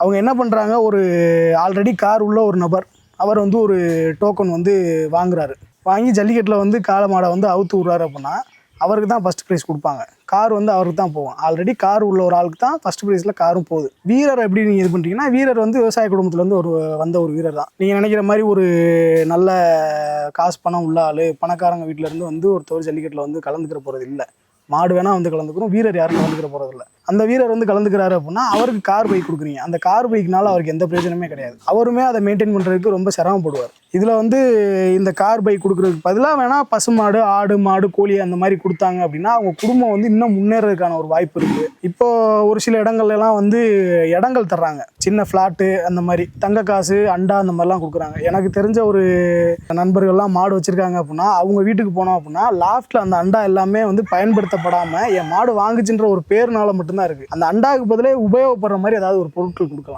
அவங்க என்ன பண்ணுறாங்க, ஒரு ஆல்ரெடி கார் உள்ள ஒரு நபர் அவர் வந்து ஒரு டோக்கன் வந்து வாங்குறாரு. வாங்கி ஜல்லிக்கட்டில் வந்து காளை மாடை வந்து அவுத்து விட்றாரு அப்படின்னா அவருக்கு தான் ஃபஸ்ட் ப்ரைஸ் கொடுப்பாங்க. கார் வந்து அவருக்கு தான் போகும். ஆல்ரெடி கார் உள்ள ஒரு ஆளுக்கு தான் ஃபஸ்ட் ப்ரைஸில் காரும் போகுது. வீரர் எப்படி நீங்கள் இது பண்ணுறீங்கன்னா, வீரர் வந்து விவசாய குடும்பத்துலேருந்து வந்த ஒரு வீரர் தான். நீங்கள் நினைக்கிற மாதிரி ஒரு நல்ல காசு பணம் உள்ள ஆள், பணக்காரங்க வீட்டிலேருந்து வந்து ஒருத்தர் ஜல்லிக்கட்டில் வந்து கலந்துக்கிற போகிறது இல்லை. மாடு வேணால் வந்து கலந்துக்கிறோம், வீரர் யாரும் கலந்துக்கிற போகிறதில்ல. அந்த வீரர் வந்து கலந்துக்கிறாரு அப்படின்னா அவருக்கு கார் பைக் கொடுக்குறீங்க. அந்த கார் பைக்னால அவருக்கு எந்த பிரயோஜனமே கிடையாது. அவருமே அதை மெயின்டைன் பண்ணுறதுக்கு ரொம்ப சிரமப்படுவார். இதில் வந்து இந்த கார் பைக் கொடுக்குறதுக்கு பதிலாக வேணால் பசுமாடு, ஆடு, மாடு, கோழி அந்த மாதிரி கொடுத்தாங்க அப்படின்னா அவங்க குடும்பம் வந்து இன்னும் முன்னேறதுக்கான ஒரு வாய்ப்பு இருக்குது. இப்போ ஒரு சில இடங்கள்லாம் வந்து இடங்கள் தர்றாங்க, சின்ன ஃப்ளாட்டு அந்த மாதிரி, தங்க காசு, அண்டா அந்த மாதிரிலாம் கொடுக்குறாங்க. எனக்கு தெரிஞ்ச ஒரு நண்பர்கள்லாம் மாடு வச்சுருக்காங்க அப்படின்னா அவங்க வீட்டுக்கு போனோம் அப்படின்னா லாஃப்ட்டில் அந்த அண்டா எல்லாமே வந்து பயன்படுத்தப்படாமல் என் மாடு வாங்குச்சுன்ற ஒரு பேர்னால மட்டும்தான் இருக்குது. அந்த அண்டாவுக்கு பதிலே உபயோகப்படுற மாதிரி ஏதாவது ஒரு பொருட்கள் கொடுக்கலாம்.